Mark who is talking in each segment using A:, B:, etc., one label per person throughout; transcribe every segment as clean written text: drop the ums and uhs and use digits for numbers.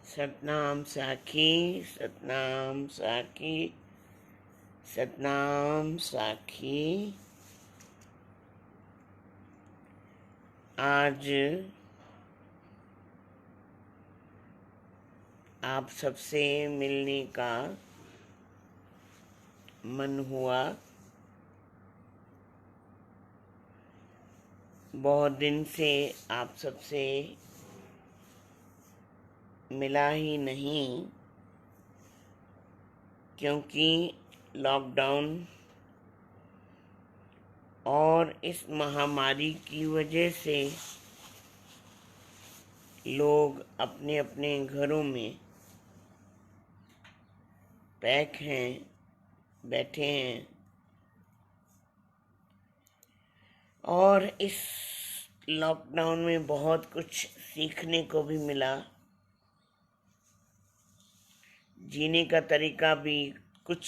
A: सतनाम साखी, सतनाम साखी, सतनाम साखी। आज आप सबसे मिलने का मन हुआ। बहुत दिन से आप सबसे मिला ही नहीं, क्योंकि लॉकडाउन और इस महामारी की वजह से लोग अपने अपने घरों में पैक हैं, बैठे हैं। और इस लॉकडाउन में बहुत कुछ सीखने को भी मिला, जीने का तरीका भी कुछ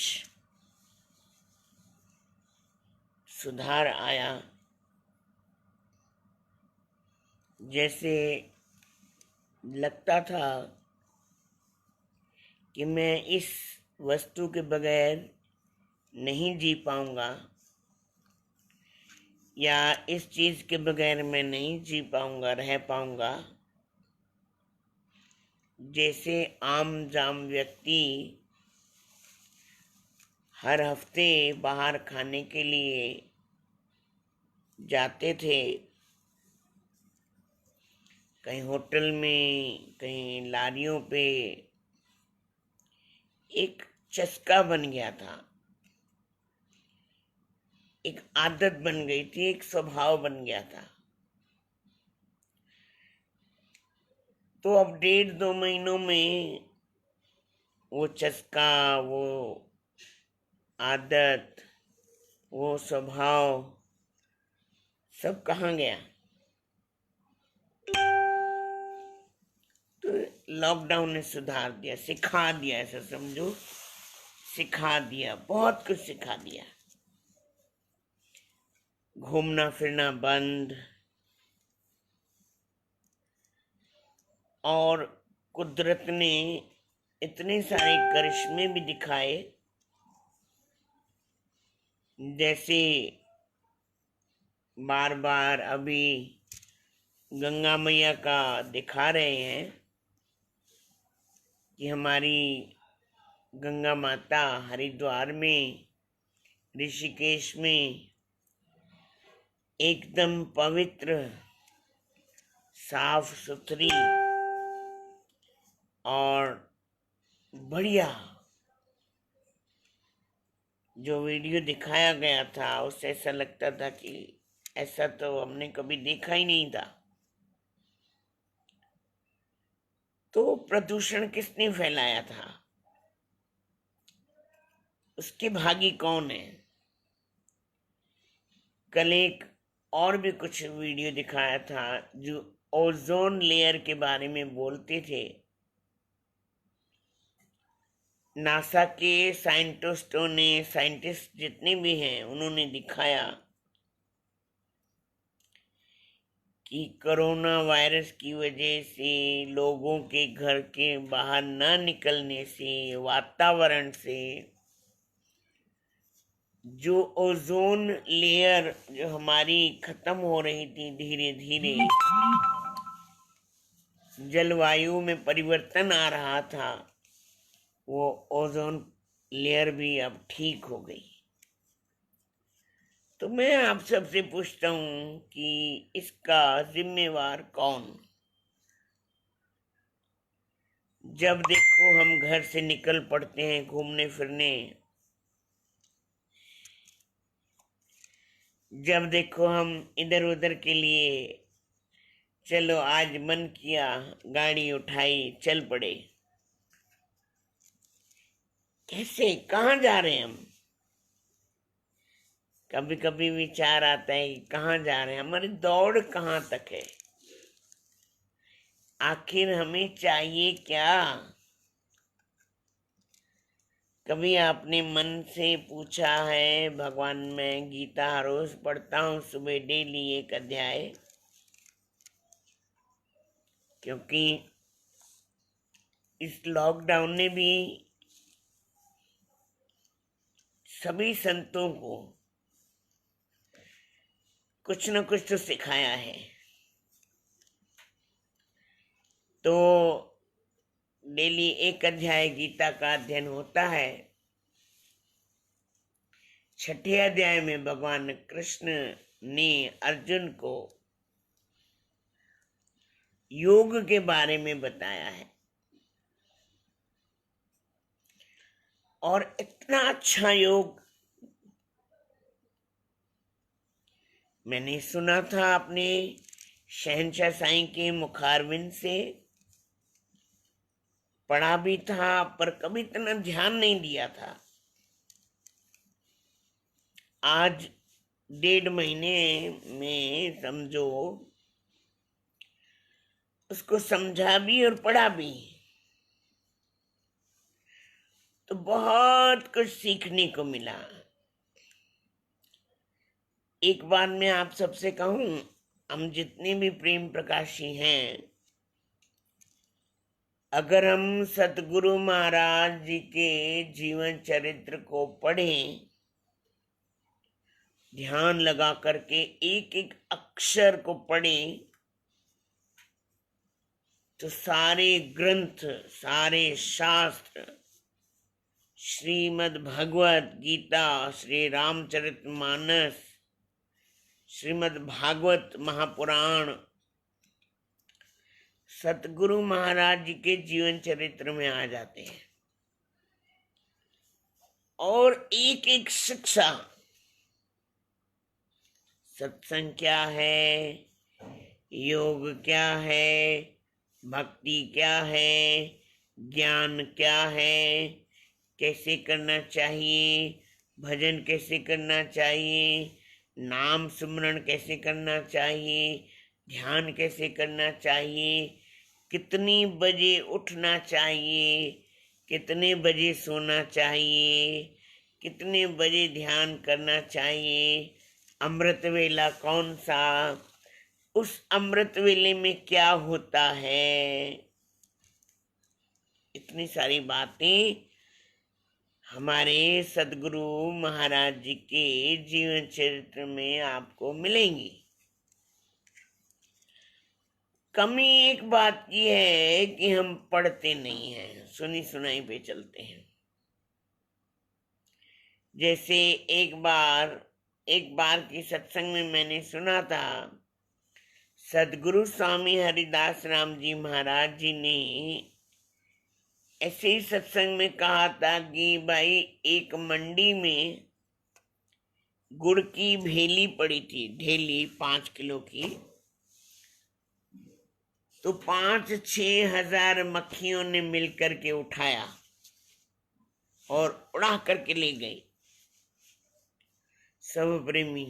A: सुधार आया। जैसे लगता था कि मैं इस वस्तु के बगैर नहीं जी पाऊंगा, या इस चीज के बगैर मैं नहीं जी पाऊंगा, रह पाऊंगा। जैसे आम जाम व्यक्ति हर हफ्ते बाहर खाने के लिए जाते थे, कहीं होटल में, कहीं लारियों पे, एक चस्का बन गया था, एक आदत बन गई थी, एक स्वभाव बन गया था। तो अब 1.5-2 महीनों में वो चस्का, वो आदत, वो स्वभाव सब कहाँ गया? तो लॉकडाउन ने सुधार दिया, सिखा दिया, ऐसा समझो, सिखा दिया, बहुत कुछ सिखा दिया। घूमना फिरना बंद, और कुदरत ने इतने सारे करिश्मे भी दिखाए। जैसे बार बार अभी गंगा मैया का दिखा रहे हैं कि हमारी गंगा माता हरिद्वार में, ऋषिकेश में एकदम पवित्र, साफ सुथरी और बढ़िया जो वीडियो दिखाया गया था, उससे ऐसा लगता था कि ऐसा तो हमने कभी देखा ही नहीं था। तो प्रदूषण किसने फैलाया था? उसके भागी कौन है? कल एक और भी कुछ वीडियो दिखाया था जो ओजोन लेयर के बारे में बोलते थे। नासा के साइंटिस्ट जितने भी हैं, उन्होंने दिखाया कि कोरोना वायरस की वजह से, लोगों के घर के बाहर न निकलने से, वातावरण से जो ओजोन लेयर जो हमारी खत्म हो रही थी धीरे धीरे, जलवायु में परिवर्तन आ रहा था, वो ओजोन लेयर भी अब ठीक हो गई। तो मैं आप सबसे पूछता हूं कि इसका जिम्मेवार कौन? जब देखो हम घर से निकल पड़ते हैं घूमने फिरने, जब देखो हम इधर उधर के लिए, चलो आज मन किया, गाड़ी उठाई, चल पड़े। कैसे, कहाँ जा रहे हैं हम? कभी कभी विचार आता है कि कहाँ जा रहे हैं, हमारी दौड़ कहाँ तक है, आखिर हमें चाहिए क्या? कभी आपने मन से पूछा है? भगवान, मैं गीता हर रोज पढ़ता हूँ सुबह, डेली एक अध्याय, क्योंकि इस लॉकडाउन ने भी सभी संतों को कुछ न कुछ तो सिखाया है। तो डेली एक अध्याय गीता का अध्ययन होता है। छठे अध्याय में भगवान कृष्ण ने अर्जुन को योग के बारे में बताया है, और इतना अच्छा योग मैंने सुना था अपने शहंशाह साईं के मुखारविंद से, पढ़ा भी था, पर कभी इतना ध्यान नहीं दिया था। आज 1.5 महीने में समझो उसको समझा भी और पढ़ा भी, तो बहुत कुछ सीखने को मिला। एक बात मैं आप सबसे कहूं, हम जितने भी प्रेम प्रकाशी हैं, अगर हम सतगुरु महाराज जी के जीवन चरित्र को पढ़ें, ध्यान लगा करके एक एक अक्षर को पढ़ें, तो सारे ग्रंथ, सारे शास्त्र, श्रीमद् भगवत गीता, श्री रामचरितमानस, श्रीमद् भागवत महापुराण, सतगुरु महाराज जी के जीवन चरित्र में आ जाते हैं। और एक एक शिक्षा, सत्संग क्या है, योग क्या है, भक्ति क्या है, ज्ञान क्या है, कैसे करना चाहिए, भजन कैसे करना चाहिए, नाम सुमरण कैसे करना चाहिए, ध्यान कैसे करना चाहिए, कितनी बजे उठना चाहिए, कितने बजे सोना चाहिए, कितने बजे ध्यान करना चाहिए, अमृत वेला कौन सा, उस अमृत वेले में क्या होता है, इतनी सारी बातें हमारे सदगुरु महाराज जी के जीवन चरित्र में आपको मिलेंगी। कमी एक बात की है कि हम पढ़ते नहीं हैं, सुनी सुनाई पे चलते हैं। जैसे एक बार की सत्संग में मैंने सुना था, सदगुरु स्वामी हरिदास राम जी महाराज जी ने ऐसे ही सत्संग में कहा था कि भाई, एक मंडी में गुड़ की भेली पड़ी थी, ढेली 5 किलो की, तो 5-6 हजार मक्खियों ने मिलकर के उठाया और उड़ा करके ले गई। सब प्रेमी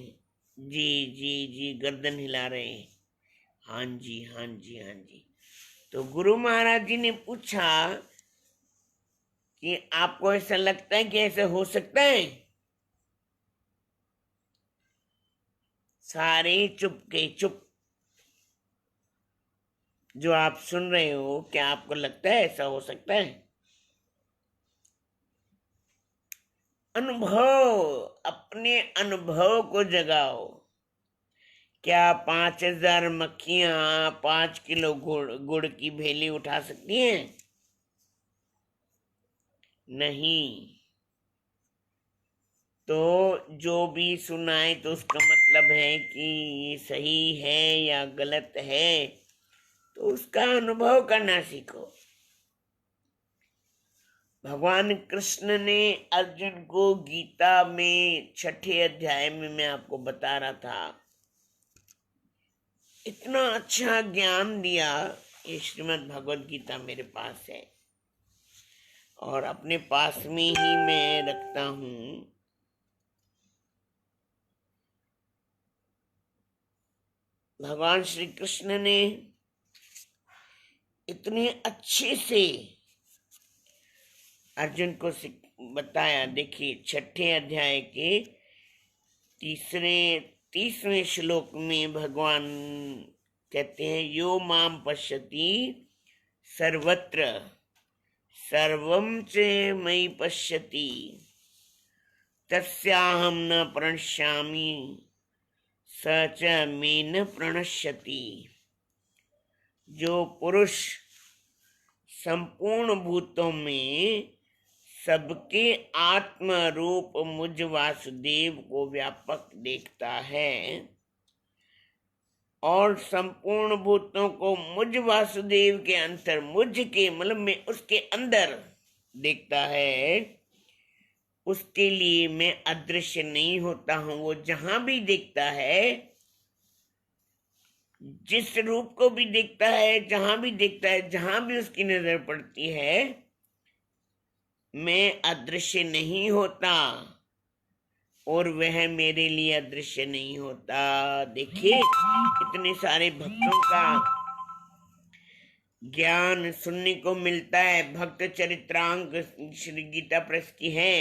A: जी जी जी गर्दन हिला रहे हैं, हाँ जी हाँ जी हाँ जी। तो गुरु महाराज जी ने पूछा कि आपको ऐसा लगता है कि ऐसा हो सकता है? सारे चुप। जो आप सुन रहे हो, क्या आपको लगता है ऐसा हो सकता है? अनुभव, अपने अनुभव को जगाओ। क्या 5,000 मक्खियां 5 किलो गुड़ की भेली उठा सकती हैं? नहीं। तो जो भी सुनाए तो उसका मतलब है कि ये सही है या गलत है, तो उसका अनुभव करना सीखो। भगवान कृष्ण ने अर्जुन को गीता में 6ठे अध्याय में, मैं आपको बता रहा था, इतना अच्छा ज्ञान दिया। ये श्रीमद् भगवद गीता मेरे पास है और अपने पास में ही मैं रखता हूं। भगवान श्री कृष्ण ने इतने अच्छे से अर्जुन को बताया। देखिए, 6ठे अध्याय के 30वें श्लोक में भगवान कहते हैं, यो माम पश्यति सर्वत्र सर्वं च मयि पश्यति तस्याहं न प्रणश्यामि स च मे न प्रणश्यति। जो पुरुष संपूर्ण भूतों में सबके आत्म रूप मुझ वासुदेव को व्यापक देखता है और संपूर्ण भूतों को मुझ वासुदेव के अंतर, मुझ के मतलब में उसके अंदर देखता है, उसके लिए मैं अदृश्य नहीं होता हूं। वो जहां भी देखता है, जिस रूप को भी देखता है, जहां भी देखता है, जहां भी उसकी नजर पड़ती है, मैं अदृश्य नहीं होता और वह मेरे लिए अदृश्य नहीं होता। देखिए, इतने सारे भक्तों का ज्ञान सुनने को मिलता है। भक्त चरित्रांक श्री गीता प्रेस की है।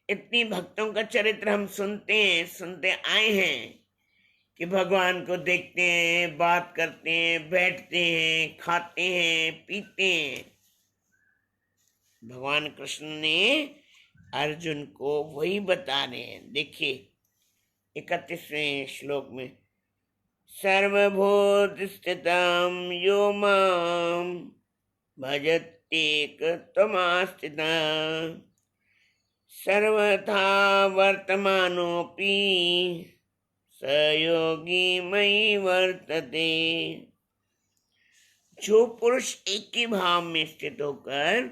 A: इतनी भक्तों का चरित्र हम सुनते आए हैं कि भगवान को देखते हैं, बात करते हैं, बैठते हैं, खाते हैं, पीते हैं। भगवान कृष्ण ने अर्जुन को वही बता रहे हैं। देखिए 31वें श्लोक में, सर्वभूत स्थितं यो मां भजत्येकत्वमास्थितः सर्वथा वर्तमानोऽपि स योगी मयि वर्तते। जो पुरुष एक ही भाव में स्थित होकर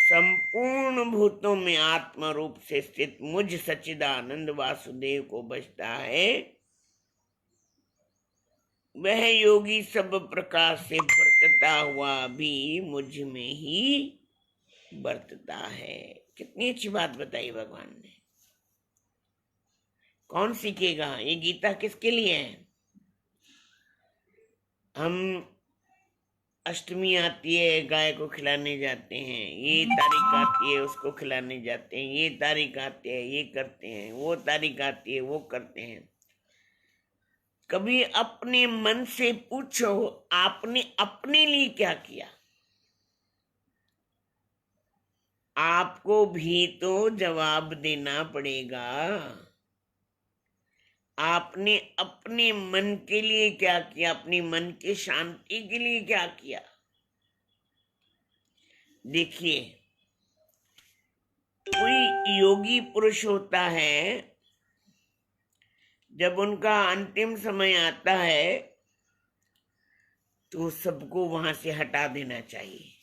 A: संपूर्ण भूतों में आत्म रूप से स्थित मुझ सच्चिदानंद वासुदेव को बचता है, वह योगी सब प्रकार से बरतता हुआ भी मुझ में ही बरतता है। कितनी अच्छी बात बताई भगवान ने। कौन सीखेगा? ये गीता किसके लिए है? हम अष्टमी आती है, गाय को खिलाने जाते हैं, ये तारीख आती है, उसको खिलाने जाते हैं, ये तारीख आती है, ये करते हैं, वो तारीख आती है, वो करते हैं। कभी अपने मन से पूछो, आपने अपने लिए क्या किया? आपको भी तो जवाब देना पड़ेगा। आपने अपने मन के लिए क्या किया? अपनी मन की शांति के लिए क्या किया? देखिए, कोई योगी पुरुष होता है, जब उनका अंतिम समय आता है तो सबको वहां से हटा देना चाहिए,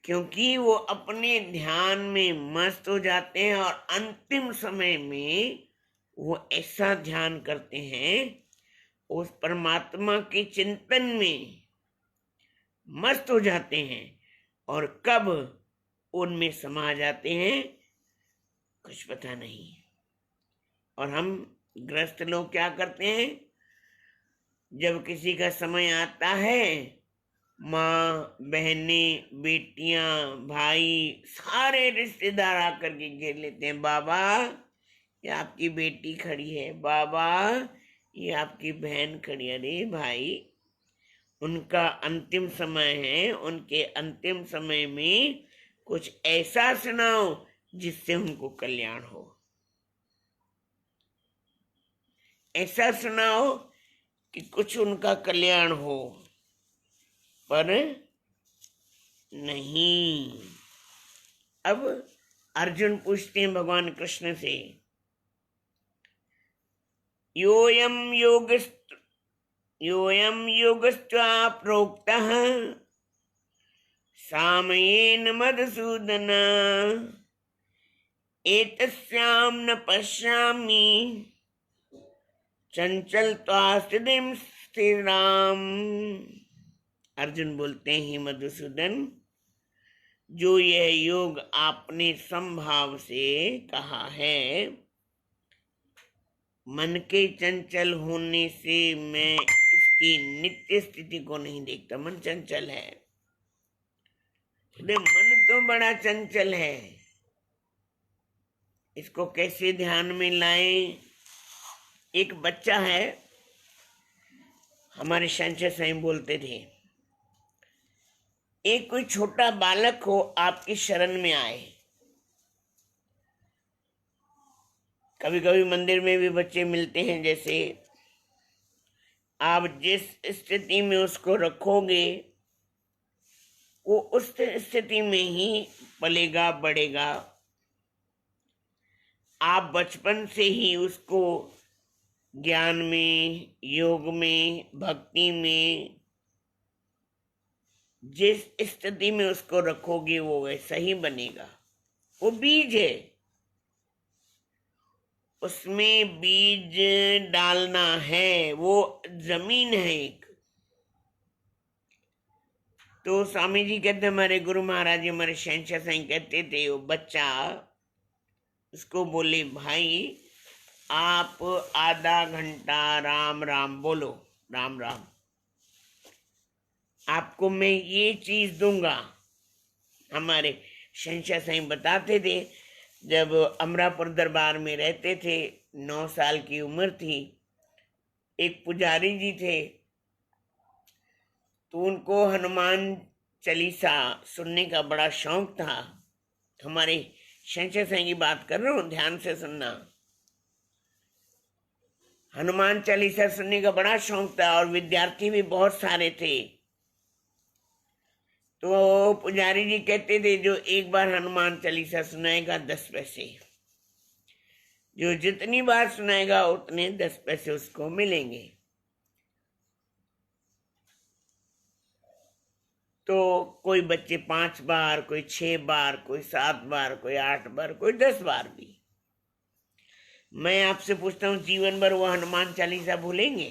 A: क्योंकि वो अपने ध्यान में मस्त हो जाते हैं और अंतिम समय में वो ऐसा ध्यान करते हैं, उस परमात्मा के चिंतन में मस्त हो जाते हैं और कब उनमें समा जाते हैं कुछ पता नहीं। और हम ग्रस्त लोग क्या करते हैं? जब किसी का समय आता है, माँ, बहनें, बेटियां, भाई, सारे रिश्तेदार आकर के घेर लेते हैं। बाबा, ये आपकी बेटी खड़ी है, बाबा ये आपकी बहन खड़ी है। अरे भाई, उनका अंतिम समय है, उनके अंतिम समय में कुछ ऐसा सुनाओ जिससे उनको कल्याण हो। ऐसा सुनाओ कि कुछ उनका कल्याण हो, पर नहीं। अब अर्जुन पूछते हैं भगवान कृष्ण से, योयम योगस्त्वा प्रोक्तः सामयेन मधुसूदन एतस्यां न पश्यामि चंचलत्वास्थितिं स्थिराम। अर्जुन बोलते हैं, मधुसूदन, जो यह योग आपने संभाव से कहा है, मन के चंचल होने से मैं इसकी नित्य स्थिति को नहीं देखता। मन चंचल है, मन तो बड़ा चंचल है, इसको कैसे ध्यान में लाएं? एक बच्चा है, हमारे शंकर साईं बोलते थे, एक कोई छोटा बालक हो आपकी शरण में आए। कभी कभी मंदिर में भी बच्चे मिलते हैं, जैसे आप जिस स्थिति में उसको रखोगे वो उस स्थिति में ही पलेगा बढ़ेगा। आप बचपन से ही उसको ज्ञान में, योग में, भक्ति में जिस स्थिति में उसको रखोगे वो वैसा ही बनेगा। वो बीज है, उसमें बीज डालना है, वो जमीन है एक। तो स्वामी जी कहते, हमारे गुरु महाराज जी, हमारे शहंशाह साईं कहते थे, वो बच्चा उसको बोले, भाई आप आधा घंटा राम राम बोलो, राम राम, आपको मैं ये चीज दूंगा। हमारे शहंशाह साईं बताते थे, जब अमरापुर दरबार में रहते थे, 9 साल की उम्र थी, एक पुजारी जी थे, तो उनको हनुमान चालीसा सुनने का बड़ा शौक था। हमारे शहंशाह साईं की बात कर रहा हूं, ध्यान से सुनना। हनुमान चालीसा सुनने का बड़ा शौक था और विद्यार्थी भी बहुत सारे थे। तो पुजारी जी कहते थे, जो एक बार हनुमान चालीसा सुनाएगा 10 पैसे, जो जितनी बार सुनाएगा उतने 10 पैसे उसको मिलेंगे। तो कोई बच्चे 5 बार, कोई 6 बार, कोई 7 बार, कोई 8 बार, कोई 10 बार भी। मैं आपसे पूछता हूं, जीवन भर वो हनुमान चालीसा भूलेंगे?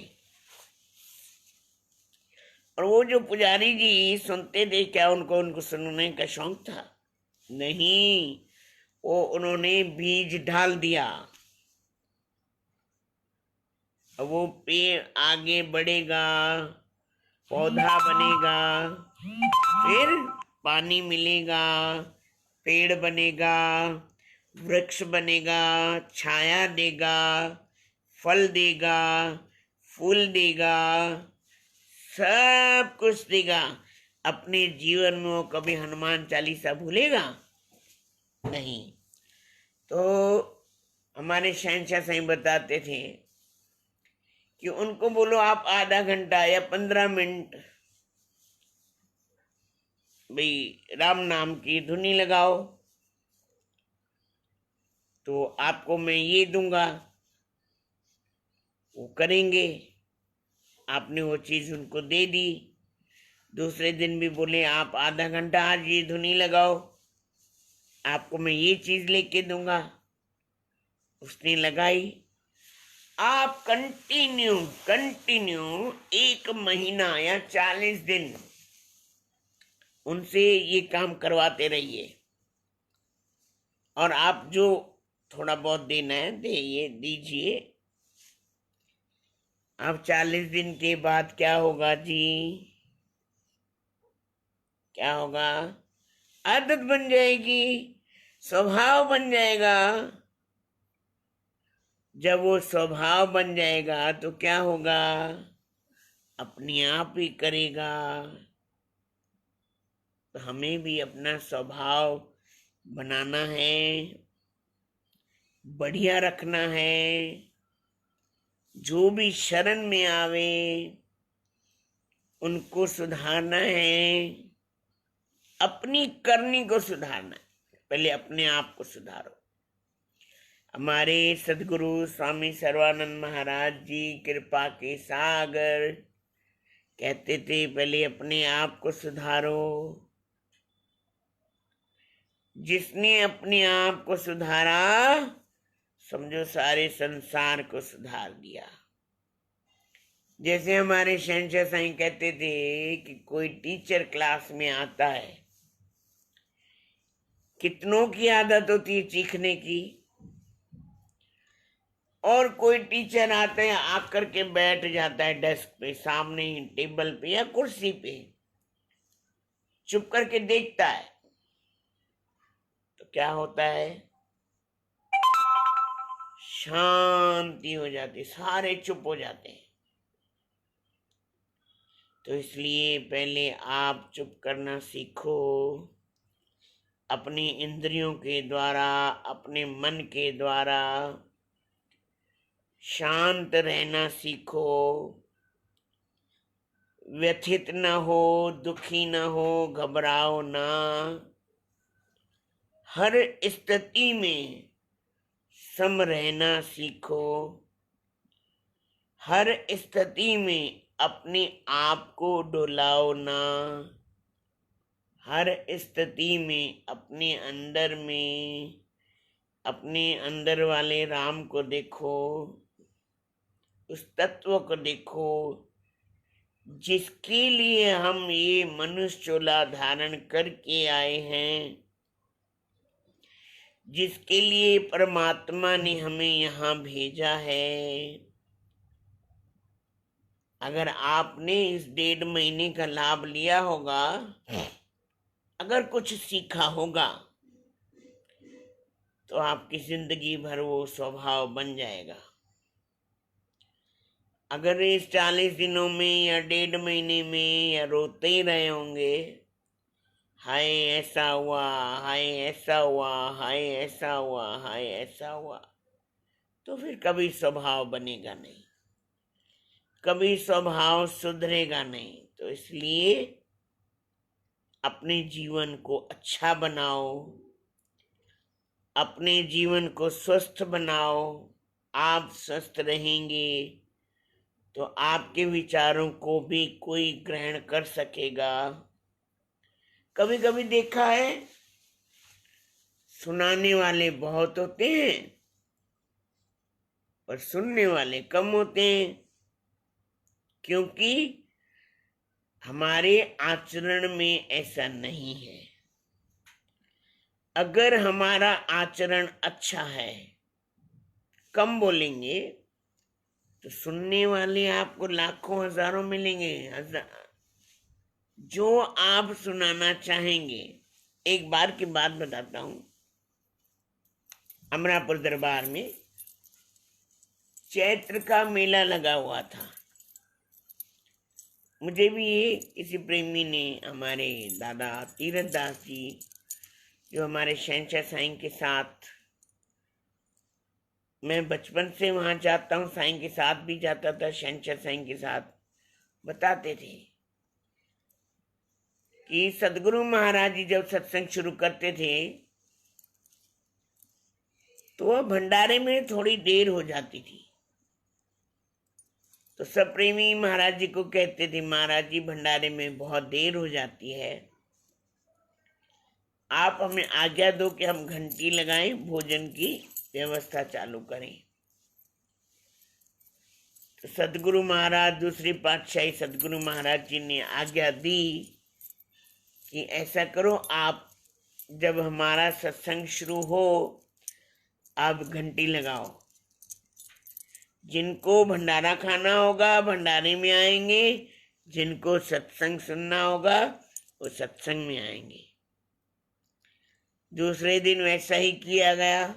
A: और वो जो पुजारी जी सुनते थे, क्या उनको सुनने का शौक था? नहीं, वो उन्होंने बीज डाल दिया। अब वो पेड़ आगे बढ़ेगा, पौधा बनेगा, फिर पानी मिलेगा, पेड़ बनेगा, वृक्ष बनेगा, छाया देगा, फल देगा, फूल देगा, सब कुछ देगा। अपने जीवन में वो कभी हनुमान चालीसा भूलेगा? नहीं। तो हमारे शहंशाह साईं बताते थे कि उनको बोलो आप आधा घंटा या 15 मिनट भाई राम नाम की धुनी लगाओ, तो आपको मैं ये दूंगा। वो करेंगे। आपने वो चीज उनको दे दी। दूसरे दिन भी बोले, आप आधा घंटा आज ये धुनी लगाओ, आपको मैं ये चीज लेके दूंगा। उसने लगाई। आप कंटिन्यू 1 महीना या 40 दिन उनसे ये काम करवाते रहिए। और आप जो थोड़ा बहुत देना है दीजिए। अब 40 दिन के बाद क्या होगा जी? क्या होगा? आदत बन जाएगी, स्वभाव बन जाएगा। जब वो स्वभाव बन जाएगा तो क्या होगा? अपने आप ही करेगा। तो हमें भी अपना स्वभाव बनाना है, बढ़िया रखना है। जो भी शरण में आवे उनको सुधारना है, अपनी करनी को सुधारना है। पहले अपने आप को सुधारो। हमारे सदगुरु स्वामी सर्वानंद महाराज जी कृपा के सागर कहते थे, पहले अपने आप को सुधारो। जिसने अपने आप को सुधारा, समझो सारे संसार को सुधार दिया। जैसे हमारे शहंशाह साईं कहते थे कि कोई टीचर क्लास में आता है, कितनों की आदत होती है चीखने की, और कोई टीचर आता है आकर के बैठ जाता है डेस्क पे, सामने ही टेबल पे या कुर्सी पे, चुप करके देखता है। तो क्या होता है? शांति हो जाती, सारे चुप हो जाते हैं। तो इसलिए पहले आप चुप करना सीखो, अपनी इंद्रियों के द्वारा, अपने मन के द्वारा शांत रहना सीखो, व्यथित न हो, दुखी न हो, घबराओ ना। हर स्थिति में सम रहना सीखो, हर स्थिति में अपने आप को डुलाओ ना, हर स्थिति में अपने अंदर में अपने अंदर वाले राम को देखो, उस तत्व को देखो जिसके लिए हम ये मनुष्य चोला धारण करके आए हैं, जिसके लिए परमात्मा ने हमें यहाँ भेजा है। अगर आपने इस 1.5 महीने का लाभ लिया होगा, अगर कुछ सीखा होगा, तो आपकी जिंदगी भर वो स्वभाव बन जाएगा। अगर इस 40 दिनों में या 1.5 महीने में या रोते ही रहे होंगे, हाय ऐसा हुआ, हाय ऐसा हुआ, हाय ऐसा हुआ, हाय ऐसा हुआ, तो फिर कभी स्वभाव बनेगा नहीं, कभी स्वभाव सुधरेगा नहीं। तो इसलिए अपने जीवन को अच्छा बनाओ, अपने जीवन को स्वस्थ बनाओ। आप स्वस्थ रहेंगे तो आपके विचारों को भी कोई ग्रहण कर सकेगा। कभी कभी देखा है, सुनाने वाले बहुत होते हैं और सुनने वाले कम होते हैं, क्योंकि हमारे आचरण में ऐसा नहीं है। अगर हमारा आचरण अच्छा है, कम बोलेंगे, तो सुनने वाले आपको लाखों हजारों मिलेंगे। जो आप सुनाना चाहेंगे। एक बार की बात बताता हूं, अमरापुर दरबार में चैत्र का मेला लगा हुआ था। मुझे भी ये किसी प्रेमी ने, हमारे दादा तीरथ दास जी, जो हमारे शहंशाह साईं के साथ, मैं बचपन से वहां जाता हूँ, साईं के साथ भी जाता था, शहंशाह साईं के साथ, बताते थे कि सदगुरु महाराज जी जब सत्संग शुरू करते थे तो भंडारे में थोड़ी देर हो जाती थी। तो सब प्रेमी महाराज जी को कहते थे, महाराज जी भंडारे में बहुत देर हो जाती है, आप हमें आज्ञा दो कि हम घंटी लगाएं, भोजन की व्यवस्था चालू करें। तो सदगुरु महाराज, दूसरी पातशाही सदगुरु महाराज जी ने आज्ञा दी कि ऐसा करो, आप जब हमारा सत्संग शुरू हो आप घंटी लगाओ, जिनको भंडारा खाना होगा भंडारे में आएंगे, जिनको सत्संग सुनना होगा वो सत्संग में आएंगे। दूसरे दिन वैसा ही किया गया,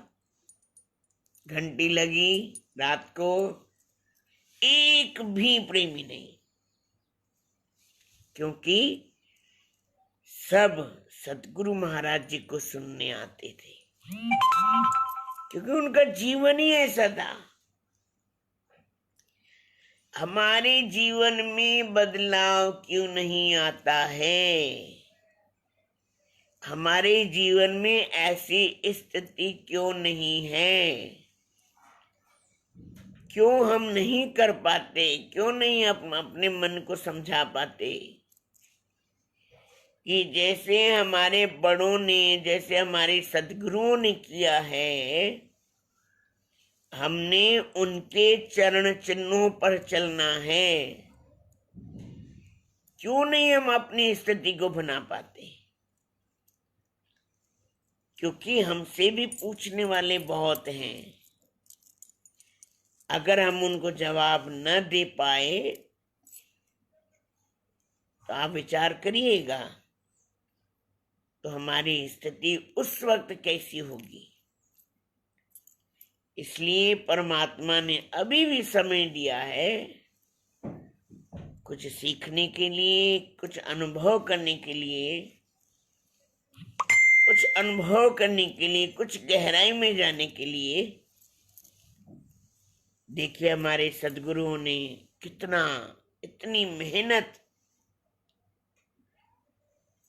A: घंटी लगी, रात को एक भी प्रेमी नहीं, क्योंकि सब सतगुरु महाराज जी को सुनने आते थे, क्योंकि उनका जीवन ही ऐसा था। हमारे जीवन में बदलाव क्यों नहीं आता है? हमारे जीवन में ऐसी स्थिति क्यों नहीं है? क्यों हम नहीं कर पाते? क्यों नहीं अपने मन को समझा पाते कि जैसे हमारे बड़ों ने, जैसे हमारे सद्गुरुओं ने किया है, हमने उनके चरण चिन्हों पर चलना है। क्यों नहीं हम अपनी स्थिति को बना पाते? क्योंकि हमसे भी पूछने वाले बहुत हैं। अगर हम उनको जवाब न दे पाए तो आप विचार करिएगा, तो हमारी स्थिति उस वक्त कैसी होगी। इसलिए परमात्मा ने अभी भी समय दिया है कुछ सीखने के लिए, कुछ अनुभव करने के लिए, कुछ अनुभव करने के लिए, कुछ गहराई में जाने के लिए। देखिए हमारे सदगुरुओं ने कितना, इतनी मेहनत,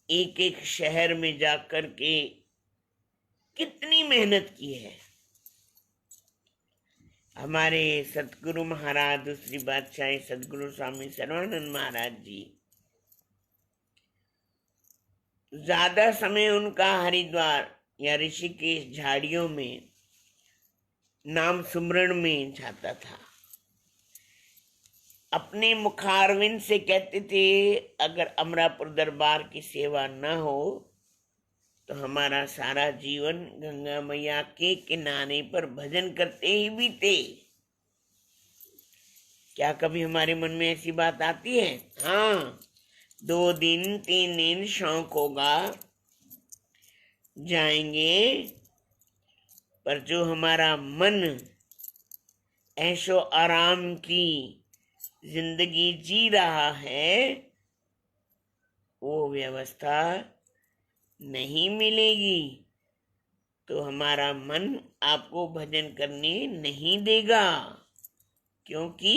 A: एक एक शहर में जाकर के कितनी मेहनत की है। हमारे सतगुरु महाराज, दूसरी बादशाही सदगुरु स्वामी सर्वानंद महाराज जी, ज्यादा समय उनका हरिद्वार या ऋषिकेश झाड़ियों में नाम सुमरण में जाता था। अपने मुखारविंद से कहते थे, अगर अमरापुर दरबार की सेवा न हो तो हमारा सारा जीवन गंगा मैया के किनारे पर भजन करते ही बीते। क्या कभी हमारे मन में ऐसी बात आती है? हाँ, 2 दिन 3 दिन शौक होगा, जाएंगे, पर जो हमारा मन ऐशो आराम की जिंदगी जी रहा है, वो व्यवस्था नहीं मिलेगी, तो हमारा मन आपको भजन करने नहीं देगा। क्योंकि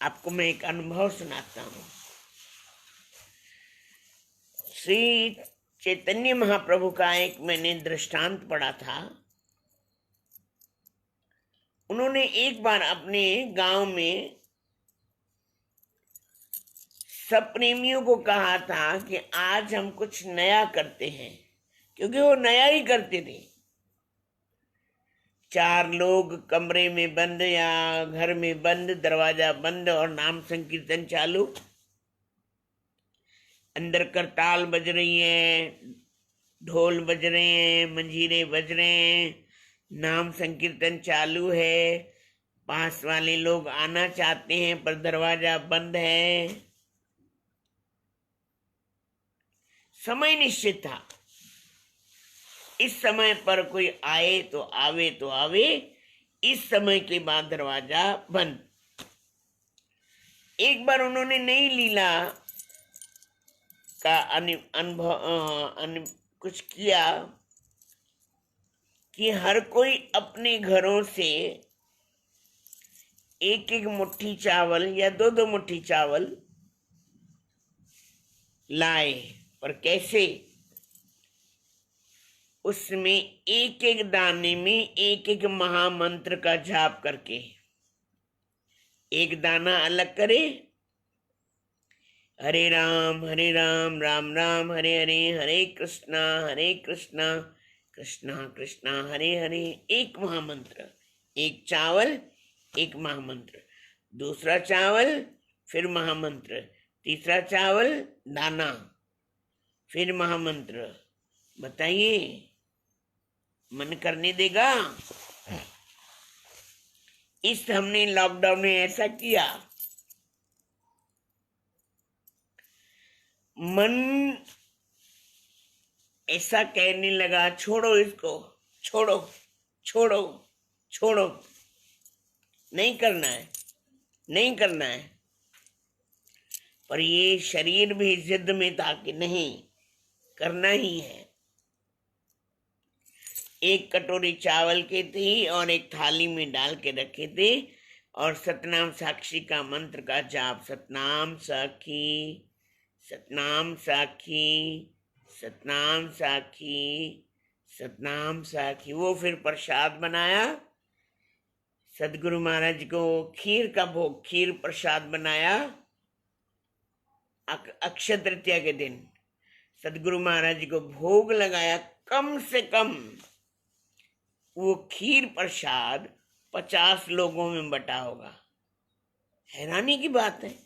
A: आपको मैं एक अनुभव सुनाता हूं। श्री चैतन्य महाप्रभु का एक मैंने दृष्टांत पढ़ा था। उन्होंने एक बार अपने गांव में सब प्रेमियों को कहा था कि आज हम कुछ नया करते हैं, क्योंकि वो नया ही करते थे। 4 लोग कमरे में बंद या घर में बंद, दरवाजा बंद और नाम संकीर्तन चालू। अंदर करताल बज रही है, ढोल बज रहे हैं, मंजीरे बज रहे हैं, नाम संकीर्तन चालू है। पास वाले लोग आना चाहते हैं पर दरवाजा बंद है। समय निश्चित था, इस समय पर कोई आए तो आवे तो आवे, इस समय के बाद दरवाजा बंद। एक बार उन्होंने नई लीला का अनुभव कुछ किया कि हर कोई अपने घरों से एक एक मुट्ठी चावल या 2-2 मुट्ठी चावल लाए। पर कैसे? उसमें एक एक दाने में एक एक महामंत्र का जाप करके। एक दाना अलग करे, हरे राम राम राम हरे हरे, हरे कृष्णा कृष्णा कृष्णा हरे हरे, एक महामंत्र। एक चावल एक महामंत्र, दूसरा चावल फिर महामंत्र, तीसरा चावल दाना फिर महामंत्र। बताइए, मन करने देगा? इस हमने लॉकडाउन में ऐसा किया। मन ऐसा कहने लगा, छोड़ो इसको, छोड़ो छोड़ो छोड़ो, नहीं करना है, नहीं करना है। पर ये शरीर भी जिद में था कि नहीं, करना ही है। एक कटोरी चावल के थे और एक थाली में डाल के रखे थे और सतनाम साक्षी का मंत्र का जाप, सतनाम साखी सतनाम साखी सतनाम साखी सतनाम साखी। वो फिर प्रसाद बनाया। सदगुरु महाराज को खीर का भोग, खीर प्रसाद बनाया। अक्षय तृतीया के दिन सदगुरु महाराज को भोग लगाया। कम से कम वो खीर प्रसाद 50 लोगों में बटा होगा। हैरानी की बात है।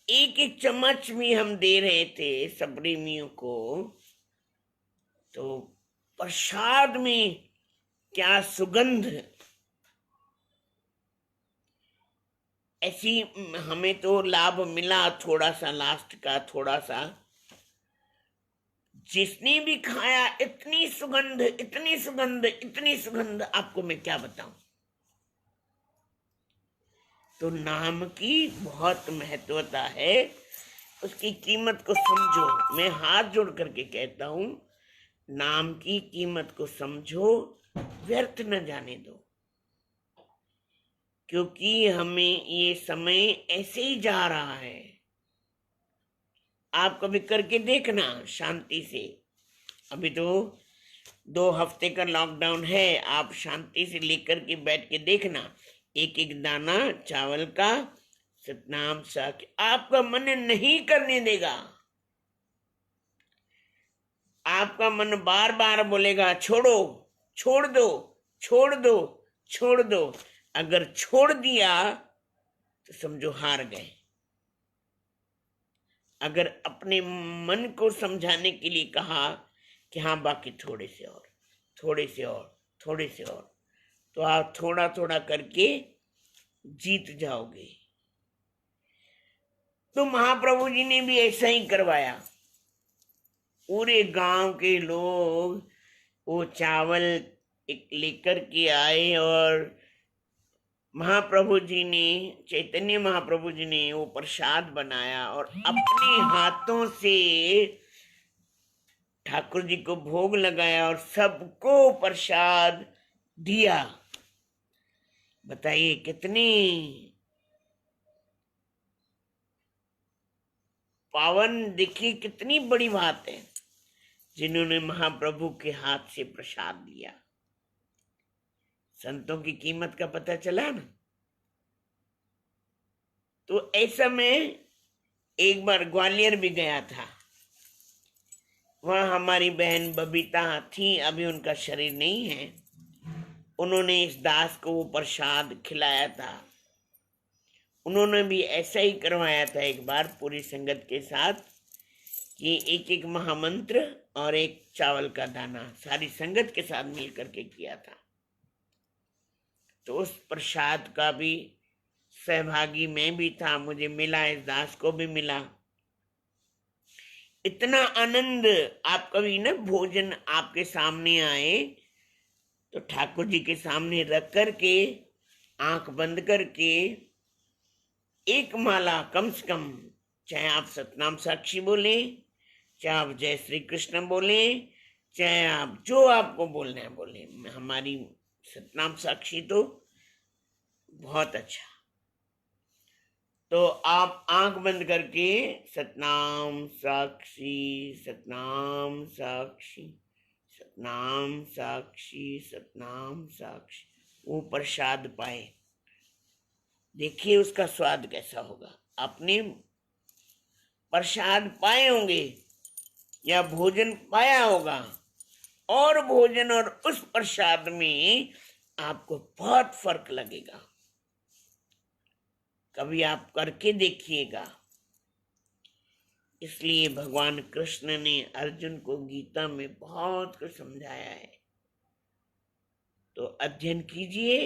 A: एक एक चम्मच भी हम दे रहे थे सब प्रेमियों को, तो प्रसाद में क्या सुगंध। ऐसी हमें तो लाभ मिला थोड़ा सा, लास्ट का थोड़ा सा। जिसने भी खाया, इतनी सुगंध, इतनी सुगंध, इतनी सुगंध, आपको मैं क्या बताऊं। तो नाम की बहुत महत्वता है, उसकी कीमत को समझो। मैं हाथ जोड़ करके कहता हूं, नाम की कीमत को समझो, व्यर्थ न जाने दो, क्योंकि हमें ये समय ऐसे ही जा रहा है। आप कभी करके देखना शांति से। अभी तो 2 हफ्ते का लॉकडाउन है, आप शांति से लेकर के बैठ के देखना, एक एक दाना चावल का सतनाम साख आपका मन नहीं करने देगा। आपका मन बार बार बोलेगा छोड़ो, छोड़ दो, छोड़ दो, छोड़ दो। अगर छोड़ दिया तो समझो हार गए। अगर अपने मन को समझाने के लिए कहा कि हाँ बाकी थोड़े से और, थोड़े से और, थोड़े से और, तो आप थोड़ा थोड़ा करके जीत जाओगे। तो महाप्रभु जी ने भी ऐसा ही करवाया। पूरे गांव के लोग वो चावल एक लेकर के आए और महाप्रभु जी ने, चैतन्य महाप्रभु जी ने वो प्रसाद बनाया और अपने हाथों से ठाकुर जी को भोग लगाया और सबको प्रसाद दिया। बताइए कितनी पावन, देखिए कितनी बड़ी बात है, जिन्होंने महाप्रभु के हाथ से प्रसाद लिया। संतों की कीमत का पता चला ना। तो ऐसा मैं एक बार ग्वालियर भी गया था। वहां हमारी बहन बबीता थी, अभी उनका शरीर नहीं है। उन्होंने इस दास को वो प्रसाद खिलाया था। उन्होंने भी ऐसा ही करवाया था एक बार पूरी संगत के साथ, कि एक एक महामंत्र और एक चावल का दाना सारी संगत के साथ मिल करके किया था। तो उस प्रसाद का भी सहभागी मैं भी था, मुझे मिला, इस दास को भी मिला। इतना आनंद। आप कभी ना भोजन आपके सामने आए तो ठाकुर जी के सामने रख करके आंख बंद करके एक माला कम से कम, चाहे आप सतनाम साक्षी बोले, चाहे आप जय श्री कृष्ण बोले, चाहे आप जो आपको बोलना है बोले। हमारी सतनाम साक्षी तो बहुत अच्छा। तो आप आंख बंद करके सतनाम साक्षी, सतनाम साक्षी, सतनाम साक्षी, सतनाम साक्षी, वो प्रसाद पाए। देखिए उसका स्वाद कैसा होगा। आपने प्रसाद पाए होंगे या भोजन पाया होगा, और भोजन और उस प्रसाद में आपको बहुत फर्क लगेगा। कभी आप करके देखिएगा। इसलिए भगवान कृष्ण ने अर्जुन को गीता में बहुत कुछ समझाया है। तो अध्ययन कीजिए,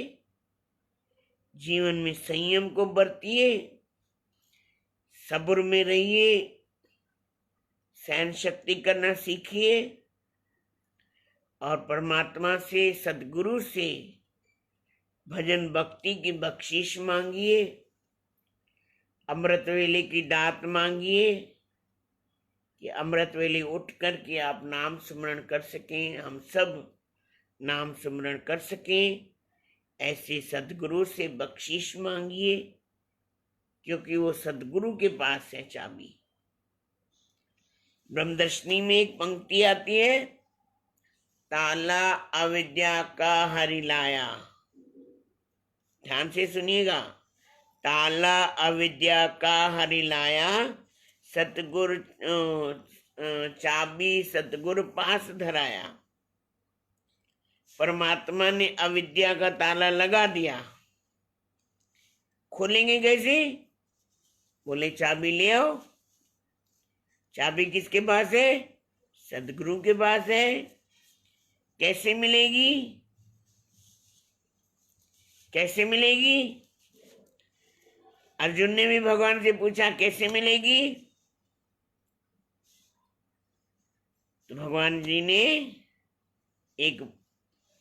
A: जीवन में संयम को बरतिए, सब्र में रहिए, सहन शक्ति करना सीखिए, और परमात्मा से, सदगुरु से भजन भक्ति की बख्शीश मांगिए, अमृत वेले की दात मांगिए, कि अमृत वेले उठ करके आप नाम स्मरण कर सकें, हम सब नाम स्मरण कर सकें। ऐसे सदगुरु से बख्शीश मांगिए, क्योंकि वो सदगुरु के पास है चाबी। ब्रह्मदर्शनी में एक पंक्ति आती है, ताला अविद्या का हरि लाया। ध्यान से सुनिएगा, ताला अविद्या का हरि लाया, सतगुरु चाबी सतगुरु पास धराया। परमात्मा ने अविद्या का ताला लगा दिया, खोलेंगे कैसे? बोले चाबी ले आओ। चाबी किसके पास है? सदगुरु के पास है। कैसे मिलेगी? कैसे मिलेगी? अर्जुन ने भी भगवान से पूछा कैसे मिलेगी? तो भगवान जी ने एक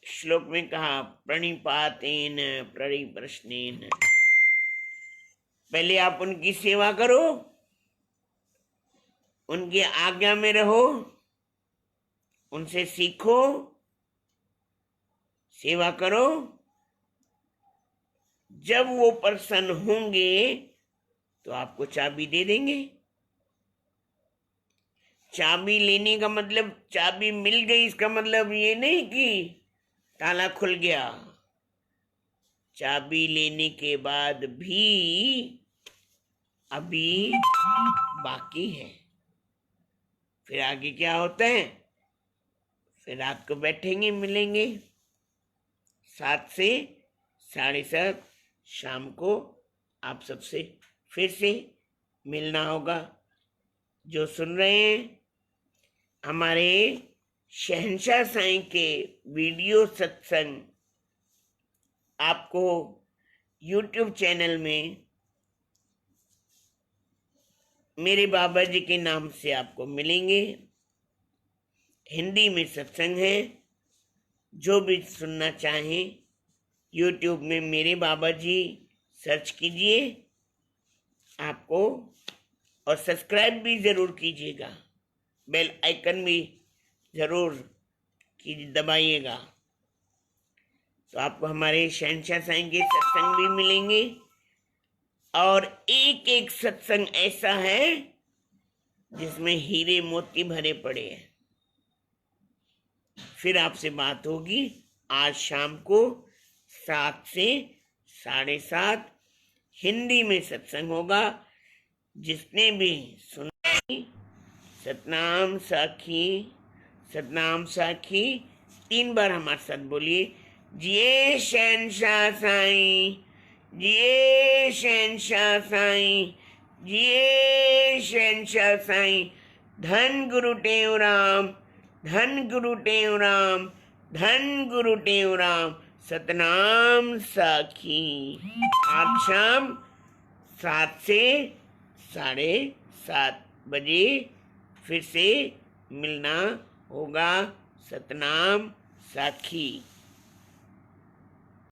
A: श्लोक में कहा, प्रणिपातेन परिप्रश्नेन। पहले आप उनकी सेवा करो, उनकी आज्ञा में रहो, उनसे सीखो, सेवा करो। जब वो प्रसन्न होंगे तो आपको चाबी दे देंगे। चाबी लेने का मतलब, चाबी मिल गई इसका मतलब ये नहीं कि ताला खुल गया। चाबी लेने के बाद भी अभी बाकी है। फिर आगे क्या होता है? फिर रात को बैठेंगे, मिलेंगे 7 से 7:30 शाम को आप सबसे फिर से मिलना होगा। जो सुन रहे हैं हमारे शहंशाह साईं के वीडियो सत्संग, आपको YouTube चैनल में मेरे बाबा जी के नाम से आपको मिलेंगे। हिंदी में सत्संग है। जो भी सुनना चाहें YouTube में मेरे बाबा जी सर्च कीजिए आपको, और सब्सक्राइब भी जरूर कीजिएगा, बेल आइकन भी जरूर दबाइएगा, तो आपको हमारे शहंशाह साईं के सत्संग भी मिलेंगे। और एक एक सत्संग ऐसा है जिसमें हीरे मोती भरे पड़े हैं। फिर आपसे बात होगी आज शाम को 7 से 7:30 हिंदी में सत्संग होगा। जिसने भी सुना सतनाम साखी, सतनाम साखी 3 बार हमारे साथ बोलिए। जिए शहंशाह साईं, जिए शहंशाह साईं, जिए शहंशाह साईं। धन गुरु टेऊ राम, धन गुरु टेऊ राम, धन गुरु टेऊ राम। सतनाम साखी। आज शाम 7 से 7:30 बजे फिर से मिलना होगा। सतनाम साखी।